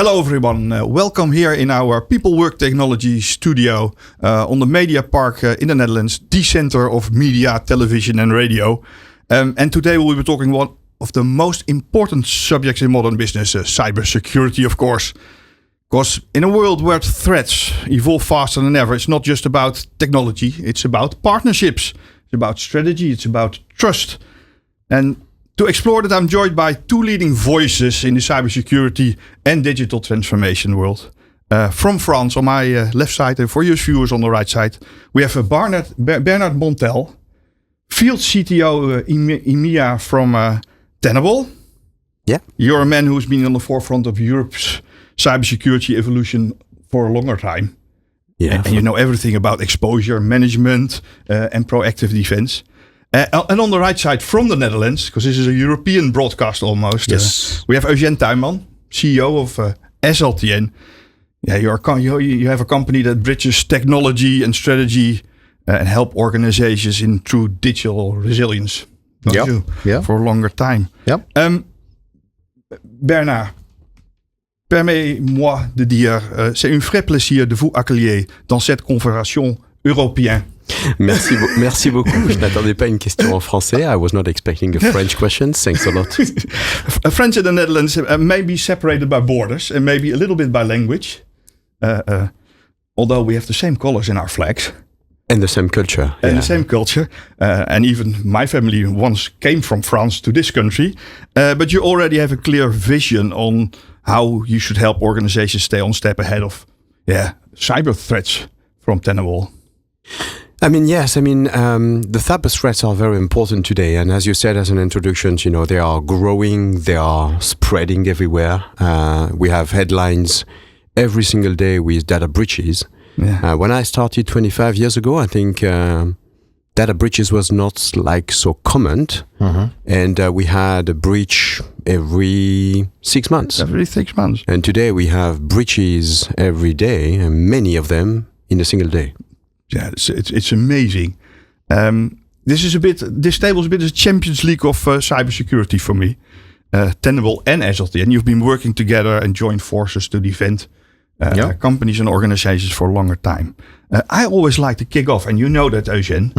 Hello everyone, welcome here in our People Work Technology studio on the Media Park in the Netherlands, the center of media, television and radio. And today we'll be talking one of the most important subjects in modern business, cybersecurity of course. Because in a world where threats evolve faster than ever, it's not just about technology, it's about partnerships, it's about strategy, it's about trust. And to explore that, I'm joined by two leading voices in the cybersecurity and digital transformation world. From France, on my left side, and for you viewers on the right side, we have Bernard Montel, Field CTO EMEA from Tenable. Yeah. You're a man who's been on the forefront of Europe's cybersecurity evolution for a longer time. Yeah. And you know everything about exposure management and proactive defense. And on the right side from the Netherlands, because this is a European broadcast almost, yes. We have Eugene Tuijnman, CEO of SLTN. Yeah, you have a company that bridges technology and strategy and help organizations in true digital resilience. Don't you? Yeah. For a longer time. Yep. Bernard, permettez-moi de dire, c'est un vrai plaisir de vous accueillir dans cette conversation européenne. Merci beaucoup. Je n'attendais pas une question en français. I was not expecting a French question. Thanks a lot. France and the Netherlands may be separated by borders and maybe a little bit by language. Although we have the same colors in our flags. And the same culture. And the same culture. And even my family once came from France to this country. But you already have a clear vision on how you should help organizations stay one step ahead of cyber threats from Tenable. Yes. The cyber threats are very important today. And as you said as an introduction, they are growing, they are spreading everywhere. We have headlines every single day with data breaches. Yeah. When I started 25 years ago, I think data breaches was not so common. Mm-hmm. And we had a breach every 6 months. Every 6 months. And today we have breaches every day, and many of them in a single day. Yeah, it's amazing. This table is a bit of a Champions League of cybersecurity for me. Tenable and SLTN, you've been working together and joined forces to defend companies and organizations for a longer time. I always like to kick off, and you know that, Eugene,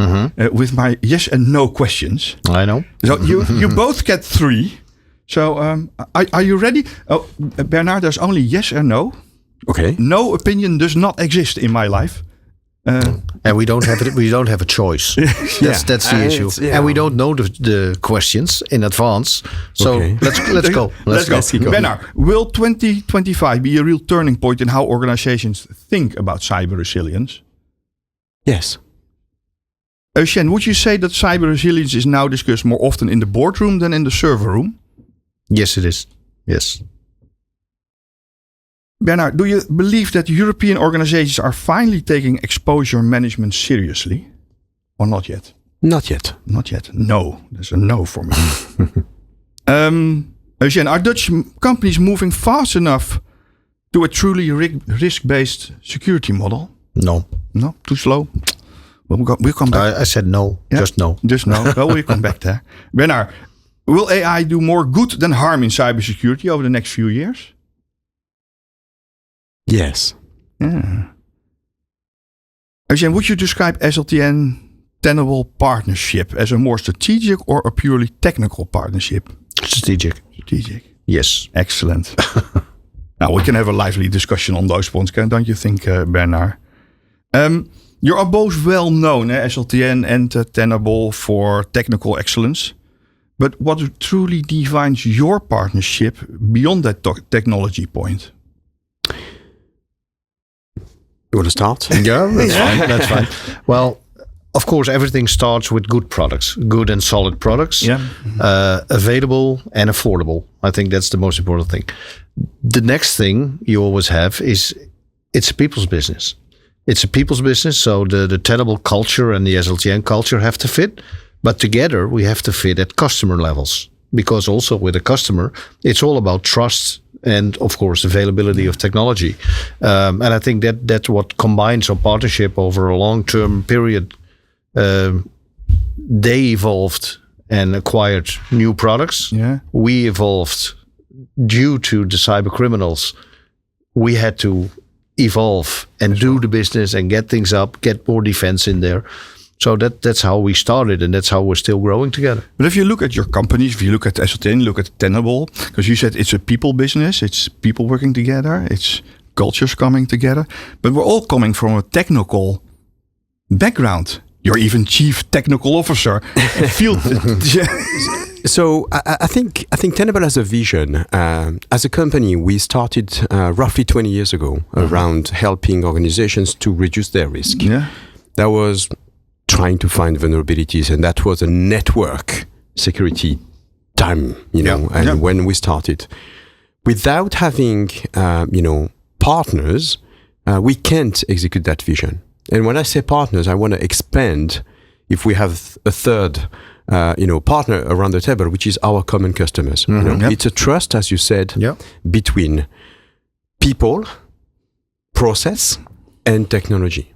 with my yes and no questions. I know. So you both get 3. So are you ready? Oh, Bernard, there's only yes and no. Okay. No opinion does not exist in my life. And we don't have it. We don't have a choice. That's the issue. And we don't know the questions in advance. So okay. let's go. Let's go. Bernard, will 2025 be a real turning point in how organizations think about cyber resilience? Yes. Eugene, would you say that cyber resilience is now discussed more often in the boardroom than in the server room? Yes, it is. Yes. Bernard, do you believe that European organizations are finally taking exposure management seriously? Or not yet? Not yet. Not yet. No. There's a no for me. Eugene, are Dutch companies moving fast enough to a truly risk-based security model? No. No? Too slow? We'll come back. I said no. Yeah? Just no. Just no. Well, we'll come back there. Bernard, will AI do more good than harm in cybersecurity over the next few years? Yes. Yeah. Eugene, would you describe SLTN Tenable partnership as a more strategic or a purely technical partnership? Strategic. Strategic. Yes. Excellent. Now we can have a lively discussion on those points, don't you think, Bernard? You are both well known, SLTN and Tenable, for technical excellence. But what truly defines your partnership beyond that technology point? You want to start? Yeah, that's fine. That's fine. Well, of course, everything starts with good products, good and solid products, available and affordable. I think that's the most important thing. The next thing you always have is it's a people's business. It's a people's business, so the Tenable culture and the SLTN culture have to fit. But together, we have to fit at customer levels. Because also with a customer, it's all about trust and, of course, availability of technology. And I think that's what combines our partnership over a long-term period. They evolved and acquired new products. Yeah. We evolved due to the cyber criminals we had to evolve and do the business and get things up, get more defense in there. So that's how we started, and that's how we're still growing together. But if you look at your companies, if you look at SLTN, look at Tenable, because you said it's a people business, it's people working together, it's cultures coming together, but we're all coming from a technical background. You're even chief technical officer. Field. So I think Tenable has a vision. As a company, we started roughly 20 years ago around helping organizations to reduce their risk. Yeah. That was trying to find vulnerabilities, and that was a network security time, when we started. Without having, partners, we can't execute that vision. And when I say partners, I want to expand if we have a third partner around the table, which is our common customers. It's a trust, as you said, between people, process, and technology.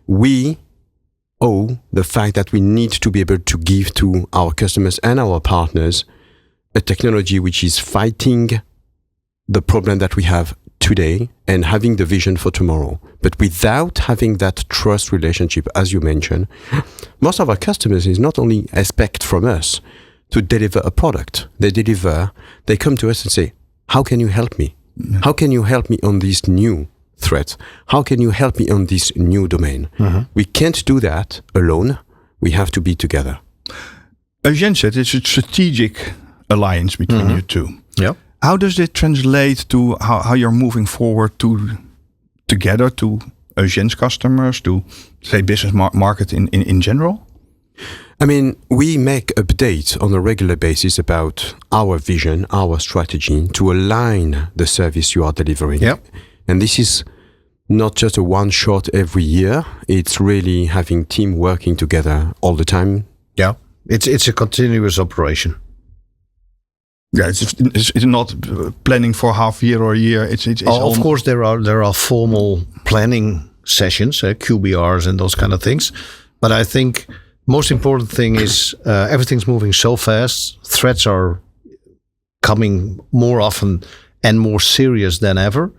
We owe the fact that we need to be able to give to our customers and our partners a technology which is fighting the problem that we have today and having the vision for tomorrow. But without having that trust relationship, as you mentioned, most of our customers is not only expect from us to deliver a product. They come to us and say, how can you help me? How can you help me on this new threat? How can you help me on this new domain? We can't do that alone. We have to be together. Eugene said it's a strategic alliance between you two. Yeah. How does it translate to how you're moving forward together to Eugene's customers, to say business market in general? I mean, we make updates on a regular basis about our vision, our strategy to align the service you are delivering. Yep. And this is not just a one shot every year. It's really having team working together all the time. Yeah. It's a continuous operation. Yeah, it's not planning for half year or a year. It's of course there are formal planning sessions, QBRs and those kind of things. But I think most important thing is everything's moving so fast. Threats are coming more often and more serious than ever.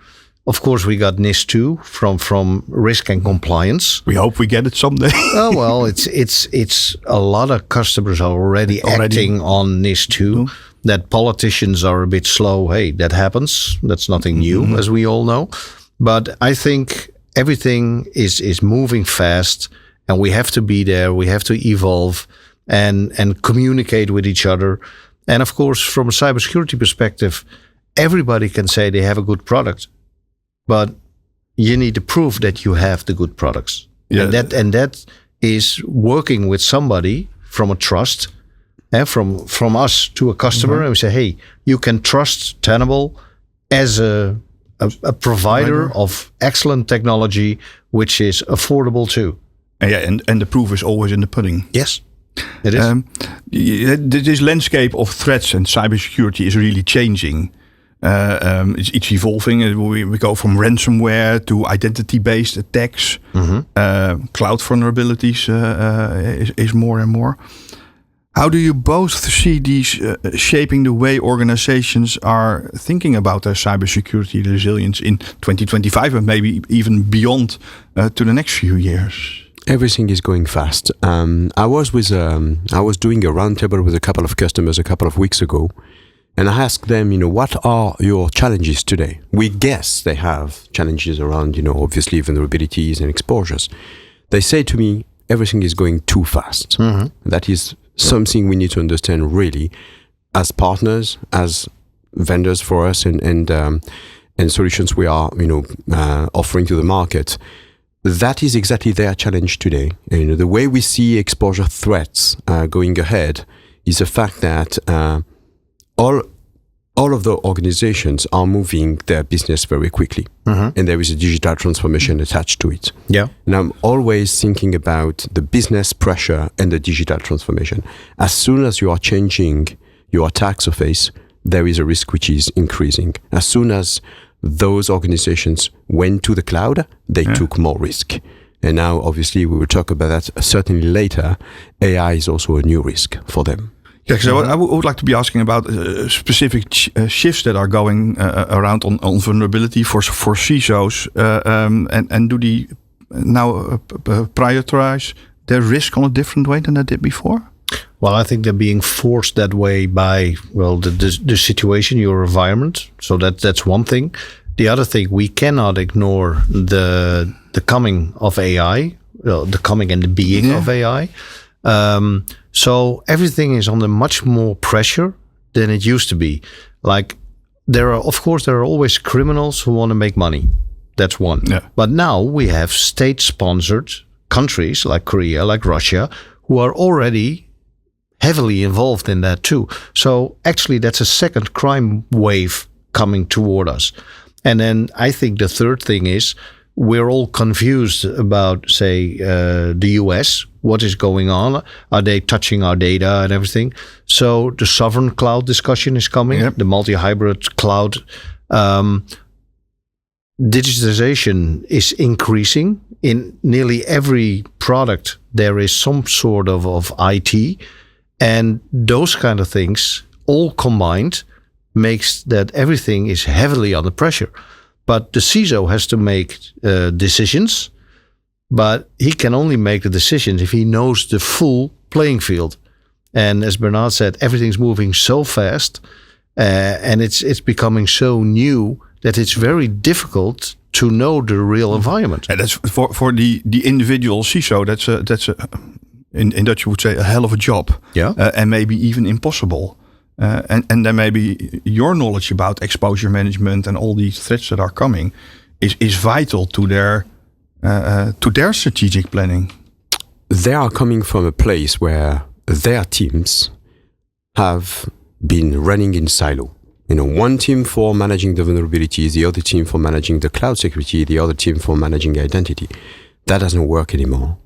Of course, we got NIS2 from risk and compliance. We hope we get it someday. Oh well, it's a lot of customers are already acting on NIS2. That politicians are a bit slow. Hey, that happens. That's nothing new, as we all know. But I think everything is moving fast, and we have to be there. We have to evolve and communicate with each other. And of course, from a cybersecurity perspective, everybody can say they have a good product, but you need to prove that you have the good products. Yeah. And that is working with somebody from a trust. And from us to a customer, and we say, hey, you can trust Tenable as a provider of excellent technology, which is affordable too. And the proof is always in the pudding. Yes, it is. This landscape of threats and cybersecurity is really changing. It's evolving. We go from ransomware to identity-based attacks. Cloud vulnerabilities is more and more. How do you both see these shaping the way organizations are thinking about their cybersecurity resilience in 2025 and maybe even beyond to the next few years? Everything is going fast. I was doing a roundtable with a couple of customers a couple of weeks ago, and I asked them, what are your challenges today? We guess they have challenges around, obviously vulnerabilities and exposures. They say to me, everything is going too fast. That is something we need to understand really as partners, as vendors for us and solutions we are offering to the market. That is exactly their challenge today. The way we see exposure threats going ahead is the fact that all of the organizations are moving their business very quickly, and there is a digital transformation attached to it. Yeah, and I'm always thinking about the business pressure and the digital transformation. As soon as you are changing your attack surface, there is a risk which is increasing. As soon as those organizations went to the cloud, they took more risk. And now, obviously, we will talk about that certainly later. AI is also a new risk for them. Yeah, so I would like to be asking about specific shifts that are going around on vulnerability for CISOs, and do they now prioritize their risk on a different way than they did before? Well, I think they're being forced that way by the situation, your environment. So that's one thing. The other thing, we cannot ignore the coming of AI, the coming and the being of AI. So everything is under much more pressure than it used to be. Like there are always criminals who want to make money. That's one. Yeah. But now we have state-sponsored countries like Korea, like Russia, who are already heavily involved in that too. So actually that's a second crime wave coming toward us. And then I think the third thing is we're all confused about, say, the US. What is going on? Are they touching our data and everything? So the sovereign cloud discussion is coming, the multi-hybrid cloud. Digitization is increasing. In nearly every product, there is some sort of IT. And those kind of things all combined makes that everything is heavily under pressure. But the CISO has to make decisions, but he can only make the decisions if he knows the full playing field. And as Bernard said, everything's moving so fast, and it's becoming so new that it's very difficult to know the real environment. And that's for the individual CISO. That's in Dutch you would say a hell of a job. Yeah, and maybe even impossible. And then maybe your knowledge about exposure management and all these threats that are coming is vital to their strategic planning. They are coming from a place where their teams have been running in silo. One team for managing the vulnerabilities, the other team for managing the cloud security, the other team for managing identity. That doesn't work anymore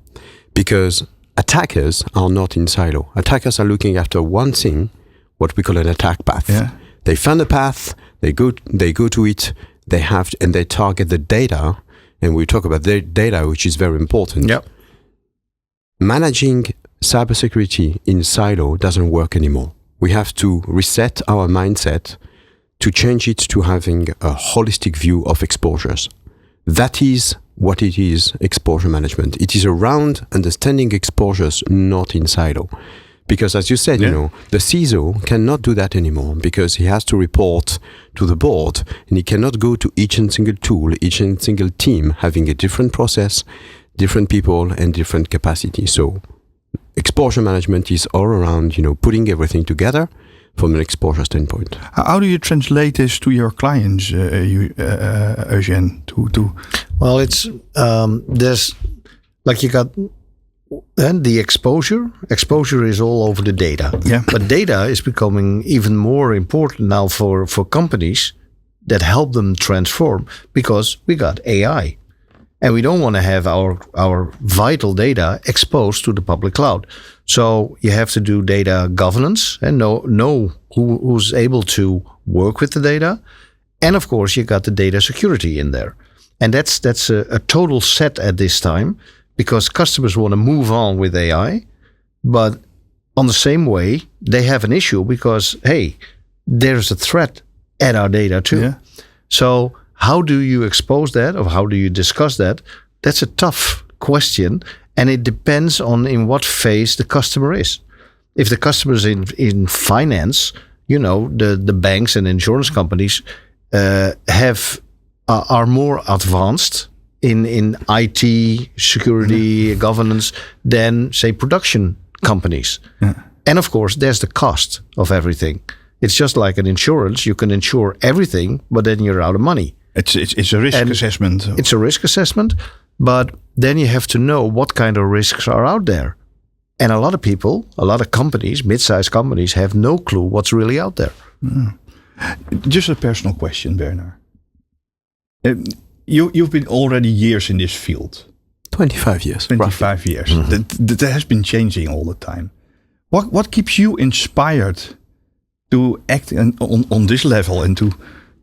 because attackers are not in silo. Attackers are looking after one thing, what we call an attack path. Yeah. They find a path, they go to it, and they target the data, and we talk about the data, which is very important. Yep. Managing cybersecurity in silo doesn't work anymore. We have to reset our mindset to change it to having a holistic view of exposures. That is what it is, exposure management. It is around understanding exposures, not in silo. Because as you said, the CISO cannot do that anymore because he has to report to the board and he cannot go to each and single tool, each and single team having a different process, different people and different capacity. So exposure management is all around, putting everything together from an exposure standpoint. How do you translate this to your clients, Eugene? Well, it's there's like you got and the exposure. Exposure is all over the data. Yeah. But data is becoming even more important now for companies that help them transform because we got AI. And we don't want to have our vital data exposed to the public cloud. So you have to do data governance and know who's able to work with the data. And of course, you got the data security in there. And that's a total set at this time because customers want to move on with AI. But on the same way, they have an issue because, hey, there's a threat at our data too. Yeah. So how do you expose that or how do you discuss that? That's a tough question. And it depends on in what phase the customer is. If the customer is in finance, the banks and insurance companies are more advanced in IT, security, governance than, say, production companies. Yeah. And of course, there's the cost of everything. It's just like an insurance. You can insure everything, but then you're out of money. It's a risk assessment. It's a risk assessment, but then you have to know what kind of risks are out there. And a lot of people, a lot of companies, mid-sized companies, have no clue what's really out there. Mm. Just a personal question, Bernard. You've been already years in this field. 25 years. 25 years. Mm-hmm. That has been changing all the time. What keeps you inspired to act on this level and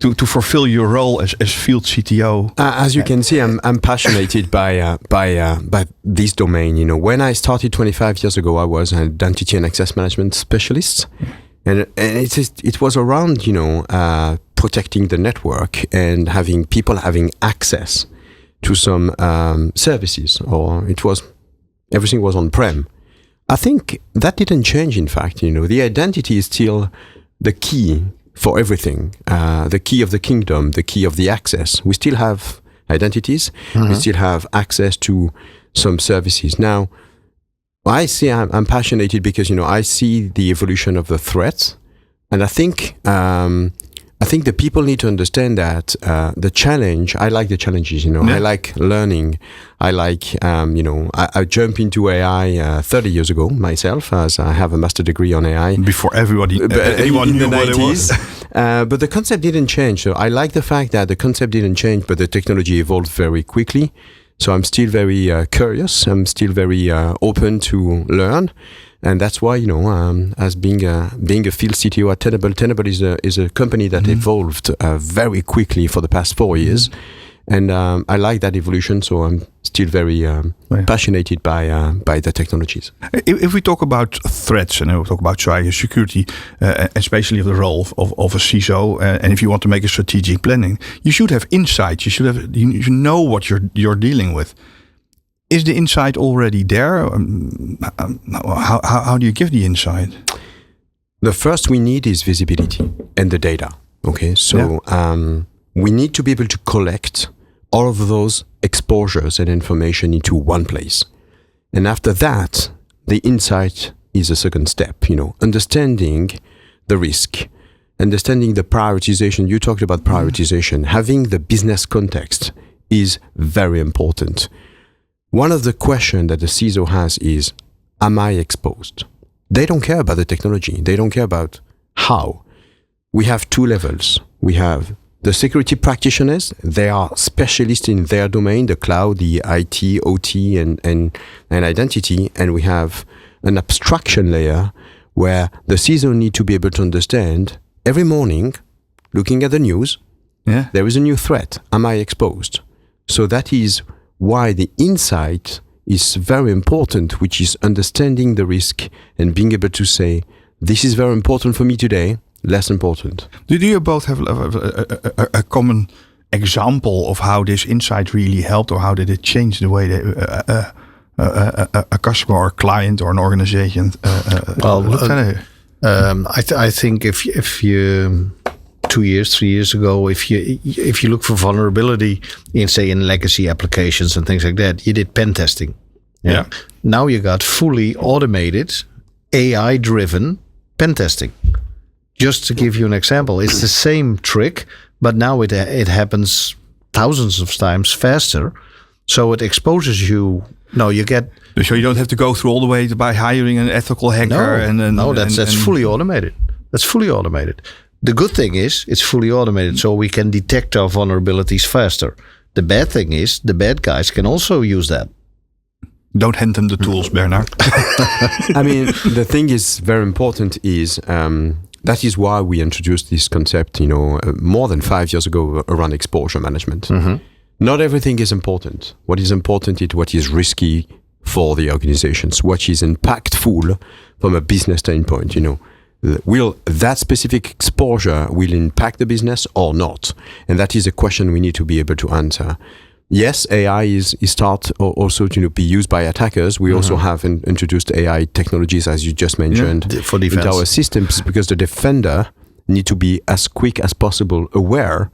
to fulfill your role as field CTO? As you can see, I'm passionate by this domain. You know, when I started 25 years ago, I was an identity and access management specialist, and it was around, you know, protecting the network and having people having access to some services, or everything was on-prem. I think that didn't change. In fact, you know, the identity is still the key for everything, the key of the kingdom, the key of the access. We still have identities. We still have access to some services. Now, I'm passionate because, you know, I see the evolution of the threats, and I think the people need to understand that the challenge. I like the challenges. You know, I like learning. I like, you know, I jumped into AI 30 years ago myself, as I have a master degree on AI. Before anyone knew what it was. But the concept didn't change. So I like the fact that the concept didn't change, but the technology evolved very quickly. So I'm still very curious. I'm still very open to learn. And that's why, you know, as being a field CTO at Tenable is a company that evolved very quickly for the past 4 years. And I like that evolution, so I'm still very passionate by the technologies. If we talk about threats, and we talk about cybersecurity, especially of the role of a CISO, and if you want to make a strategic planning, you should have insights. You should know what you're dealing with. Is the insight already there? How do you give the insight? The first we need is visibility and the data. Okay, so we need to be able to collect all of those exposures and information into one place. And after that, the insight is a second step, you know, understanding the risk, understanding the prioritization. You talked about prioritization. Having the business context is very important. One of the questions that the CISO has is, am I exposed? They don't care about the technology. They don't care about how. We have two levels. We have the security practitioners. They are specialists in their domain, the cloud, the IT, OT, and identity. And we have an abstraction layer where the CISO need to be able to understand every morning, looking at the news, there is a new threat. Am I exposed? So that is why the insight is very important, which is understanding the risk and being able to say, this is very important for me today, less important. Do you both have a common example of how this insight really helped, or how did it change the way that a customer or a client or an organization looked at it? I think if you 2 years, 3 years ago, if you look for vulnerability in legacy applications and things like that, you did pen testing. Yeah. Now you got fully automated, AI-driven pen testing. Just to give you an example, it's the same trick, but now it happens thousands of times faster. So it exposes you. No, you get. So you don't have to go through all the way by hiring an ethical hacker. That's fully automated. That's fully automated. The good thing is it's fully automated, so we can detect our vulnerabilities faster. The bad thing is the bad guys can also use that. Don't hand them the tools, Bernard. I mean, the thing is very important is that is why we introduced this concept, you know, more than 5 years ago around exposure management. Not everything is important. What is important is what is risky for the organizations, what is impactful from a business standpoint, you know. Will that specific exposure will impact the business or not? And that is a question we need to be able to answer. Yes, AI is start also to be used by attackers. We also have introduced AI technologies, as you just mentioned, for defense. into our systems, because the defender need to be as quick as possible aware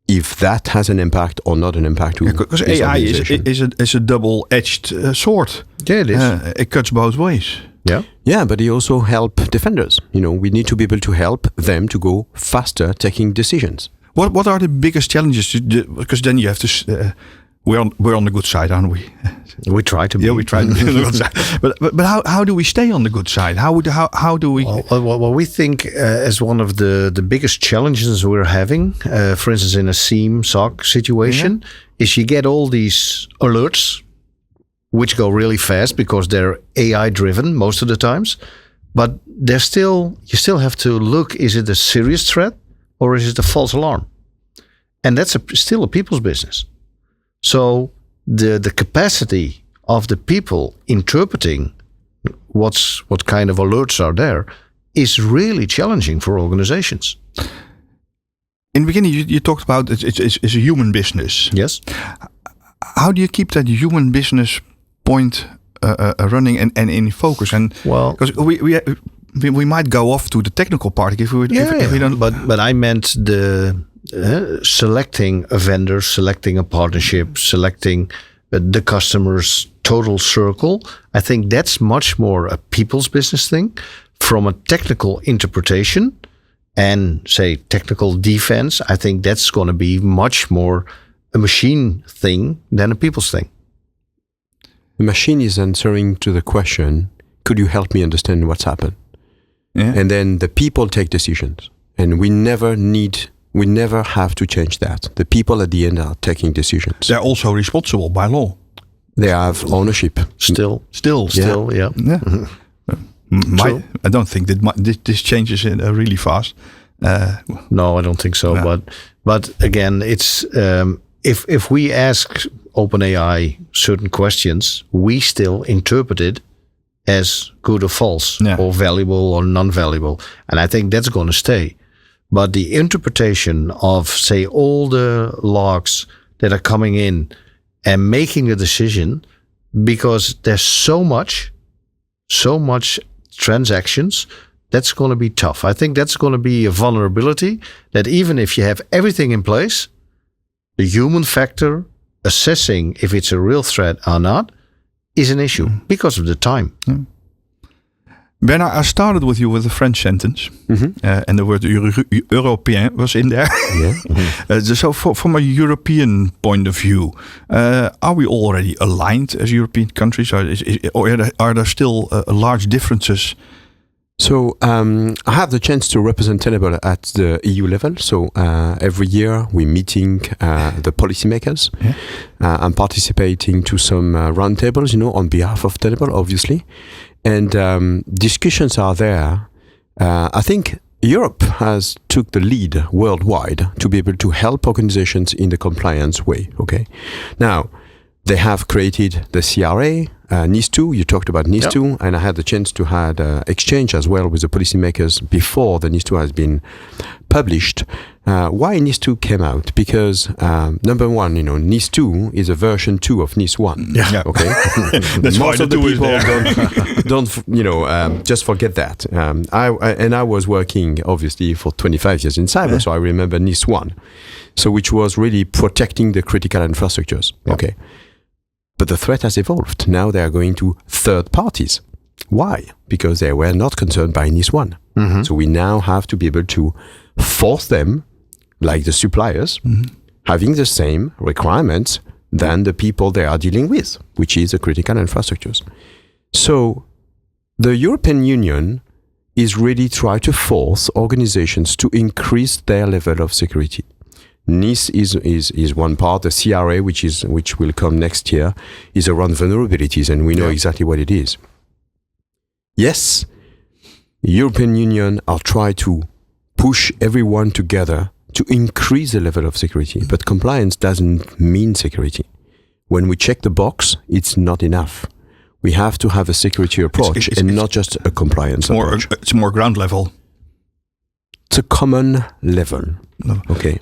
if that has an impact or not an impact. Because AI is a double-edged sword. Yeah, it is. It cuts both ways. Yeah, but it also help defenders. You know, we need to be able to help them to go faster taking decisions. What are the biggest challenges? Because then you have to. We're on the good side, aren't we? We try to be. Yeah, we try to be on the good side. But how do we stay on the good side? How do we? Well, we think as one of the biggest challenges we're having, for instance, in a SOC situation, is you get all these alerts, which go really fast because they're AI driven most of the times, but you still have to look, is it a serious threat or is it a false alarm? and that's still a people's business. So the capacity of the people interpreting what kind of alerts are there is really challenging for organizations. In the beginning, you talked about it's a human business. Yes. How do you keep that human business point running and in focus? And because we might go off to the technical part if we don't. But I meant the selecting a vendor, selecting a partnership, selecting the customer's total circle. I think that's much more a people's business thing. From a technical interpretation and say technical defense, I think that's going to be much more a machine thing than a people's thing. The machine is answering to the question, could you help me understand what's happened? Yeah. And then the people take decisions. And we never have to change that. The people at the end are taking decisions. They're also responsible by law. They have ownership. Still, yeah. I don't think that this changes really fast. No, I don't think so. Yeah. But again, it's if we ask OpenAI certain questions, we still interpret it as good or false, or valuable or non-valuable, and I think that's going to stay. But the interpretation of, say, all the logs that are coming in and making a decision, because there's so much transactions, that's going to be tough. I think that's going to be a vulnerability that even if you have everything in place, the human factor assessing if it's a real threat or not is an issue because of the time. Yeah. Bernard, I started with you with a French sentence, and the word Européen was in there. Yeah. So from a European point of view, are we already aligned as European countries, or are there still large differences? So I have the chance to represent Tenable at the EU level. So every year we're meeting the policymakers. Yeah. I'm participating to some roundtables, on behalf of Tenable, obviously. And discussions are there. I think Europe has took the lead worldwide to be able to help organizations in the compliance way. Okay, now they have created the CRA, NIS2. You talked about NIS2, and I had the chance to have exchange as well with the policymakers before the NIS2 has been published. Why NIS2 came out? Because number one, NIS2 is a version 2 of NIS1. Yeah. Okay. That's most why of the people don't just forget that. I was working obviously for 25 years in cyber, so I remember NIS1, so which was really protecting the critical infrastructures. Yeah. Okay. But the threat has evolved. Now they are going to third parties. Why? Because they were not concerned by NIS1. Mm-hmm. So we now have to be able to force them, like the suppliers, having the same requirements than the people they are dealing with, which is the critical infrastructures. So the European Union is really trying to force organizations to increase their level of security. NIS is one part. The CRA, which will come next year, is around vulnerabilities, and we know exactly what it is. Yes, European Union are trying to push everyone together to increase the level of security, but compliance doesn't mean security. When we check the box, it's not enough. We have to have a security approach and not just a compliance approach. It's more ground level. It's a common level. No. Okay.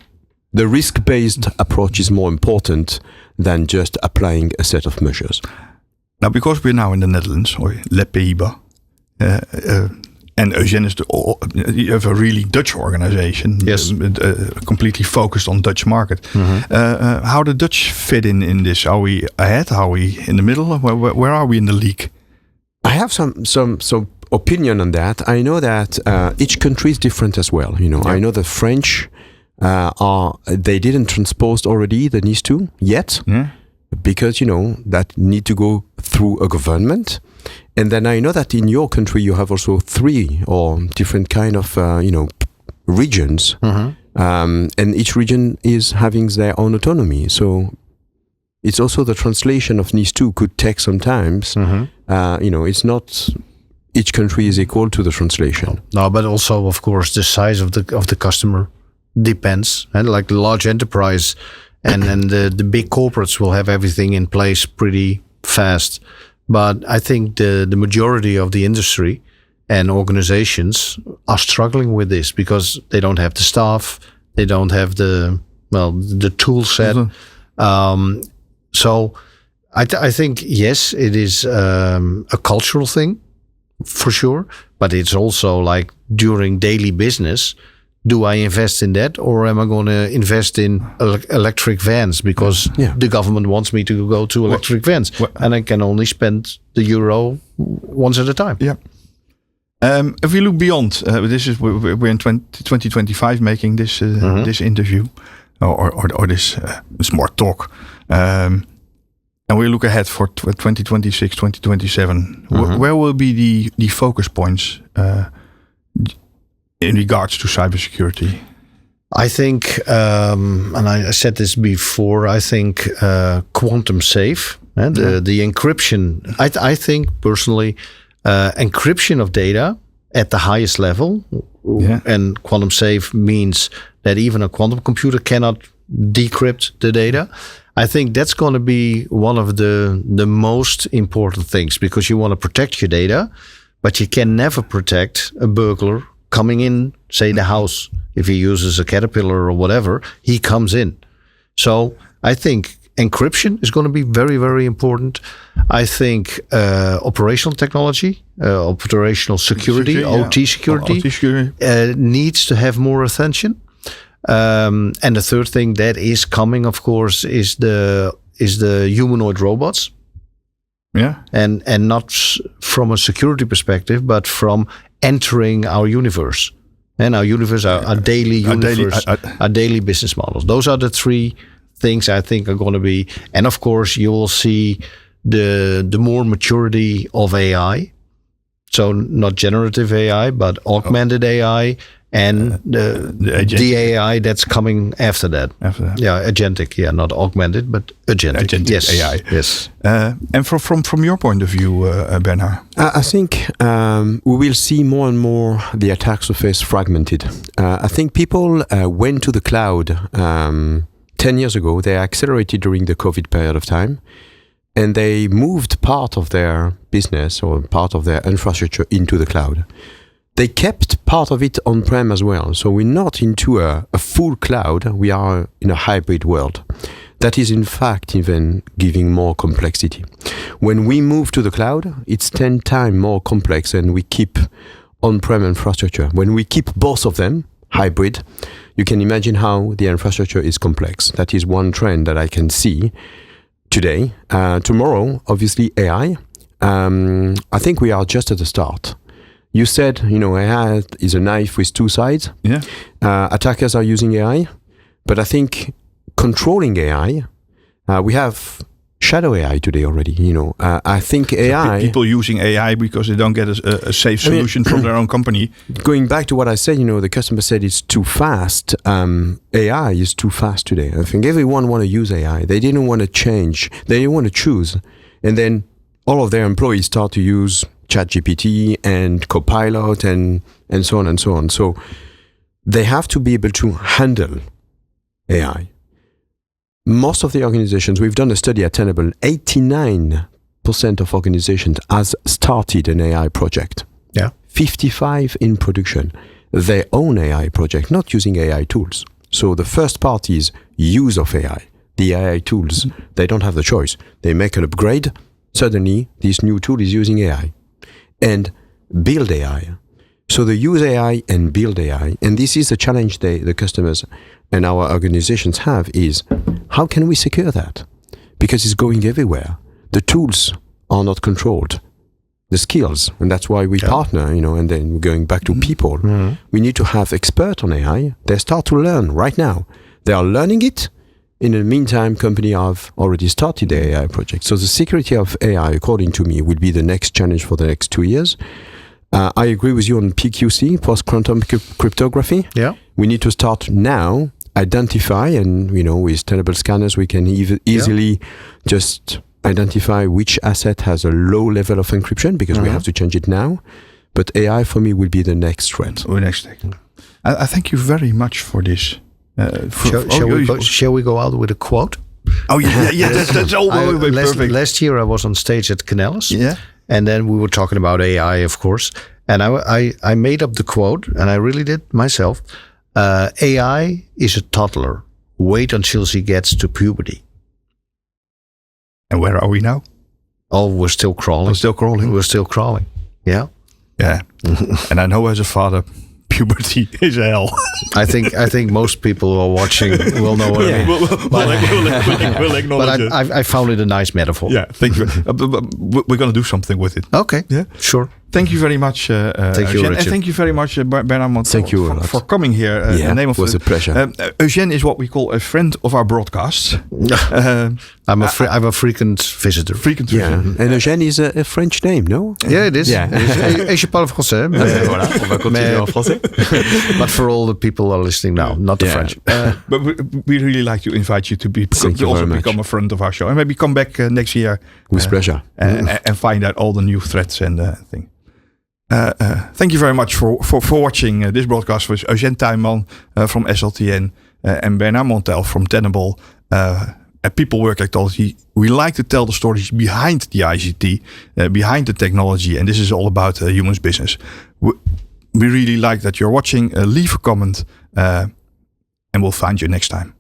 The risk-based approach is more important than just applying a set of measures. Now, because we're now in the Netherlands, or Les Pays-Bas, and Eugene is you have a really Dutch organization, completely focused on Dutch market. Mm-hmm. How the Dutch fit in this? Are we ahead? Are we in the middle? Where are we in the league? I have some opinion on that. I know that each country is different as well. I know the French they didn't transpose already the NIS2 yet, because that need to go through a government. And then I know that in your country you have also 3 or different kind of regions, and each region is having their own autonomy. So it's also the translation of NIS2 could take some time. It's not each country is equal to the translation. No, but also of course the size of the customer depends. And like the large enterprise and the big corporates will have everything in place pretty fast. But I think the majority of the industry and organizations are struggling with this because they don't have the staff, they don't have the tool set. So I think, yes, it is a cultural thing for sure, but it's also like during daily business, do I invest in that or am I going to invest in electric vans because the government wants me to go to electric vans and I can only spend the euro once at a time? Yeah. If we look beyond, we're in 2025 making this this interview or this smart talk, and we look ahead for 2026, 2027. Where will be the focus points in regards to cybersecurity? I think, and I said this before, I think quantum safe and the encryption. I think personally, encryption of data at the highest level, and quantum safe means that even a quantum computer cannot decrypt the data. I think that's going to be one of the most important things because you want to protect your data, but you can never protect a burglar coming in, say the house. If he uses a caterpillar or whatever, he comes in. So I think encryption is going to be very, very important. I think operational technology, operational security, OT security, needs to have more attention. And the third thing that is coming, of course, is the humanoid robots. Yeah, and not from a security perspective, but from entering our universe. And our universe, our daily universe, our daily business models. Those are the three things I think are going to be. And of course, you will see the more maturity of AI. So not generative AI, but augmented AI and the AI that's coming after that. Yeah, agentic. Yeah, not augmented, but agentic. Agentic AI. Yes. And from your point of view, Bernard? I think we will see more and more the attack surface fragmented. I think people went to the cloud 10 years ago. They accelerated during the COVID period of time. And they moved part of their business or part of their infrastructure into the cloud. They kept part of it on-prem as well. So we're not into a full cloud. We are in a hybrid world. That is, in fact, even giving more complexity. When we move to the cloud, it's 10 times more complex and we keep on-prem infrastructure. When we keep both of them, hybrid, you can imagine how the infrastructure is complex. That is one trend that I can see today. Tomorrow, obviously, AI. I think we are just at the start. You said, AI is a knife with two sides. Yeah. Attackers are using AI. But I think controlling AI, we have shadow AI today already. I think AI... People using AI because they don't get a safe solution from their own company. Going back to what I said, the customer said it's too fast. AI is too fast today. I think everyone want to use AI. They didn't want to change. They didn't want to choose. And then all of their employees start to use ChatGPT and Copilot and so on and so on. So they have to be able to handle AI. Most of the organizations, we've done a study at Tenable, 89% of organizations has started an AI project. Yeah. 55 in production. Their own AI project, not using AI tools. So the first part is use of AI. The AI tools, they don't have the choice. They make an upgrade. Suddenly, this new tool is using AI. And build AI. So they use AI and build AI. And this is the challenge the customers and our organizations have is, how can we secure that? Because it's going everywhere. The tools are not controlled. The skills, and that's why we partner, and then going back to people. Mm-hmm. We need to have experts on AI. They start to learn right now. They are learning it. In the meantime, companies have already started the AI project. So the security of AI, according to me, will be the next challenge for the next 2 years. I agree with you on PQC, post-quantum cryptography. Yeah. We need to start now, identify, and with Tenable scanners, we can easily just identify which asset has a low level of encryption because we have to change it now. But AI, for me, will be the next threat. I thank you very much for this Shall we go out with a quote? Oh yeah, that's all perfect. Last year I was on stage at Canales, and then we were talking about AI, of course. And I made up the quote, and I really did myself. AI is a toddler. Wait until she gets to puberty. And where are we now? Oh, we're still crawling. We're still crawling. Yeah. Yeah. And I know as a father, puberty is hell. I think most people who are watching will know what I mean. We'll acknowledge it. But I found it a nice metaphor. Yeah, thank you. We're going to do something with it. Okay. Yeah, sure. Thank you very much, thank you, Eugene. And thank you very much, Bernard Montel, thank you for coming here. It was a pleasure. Eugene is what we call a friend of our broadcasts. I'm a frequent visitor. And Eugene is a French name, no? Yeah, it is. Yeah. Et je parle français. Voilà, on va continuer en français. But for all the people who are listening now, not the French. But we really like to invite you to become a friend of our show, and maybe come back next year with pleasure and find out all the new threats and things. Thank you very much for watching this broadcast with Eugene Tuijnman from SLTN and Bernard Montel from Tenable. At People Work Technology, we like to tell the stories behind the ICT, behind the technology, and this is all about humans business. We really like that you're watching. Leave a comment, and we'll find you next time.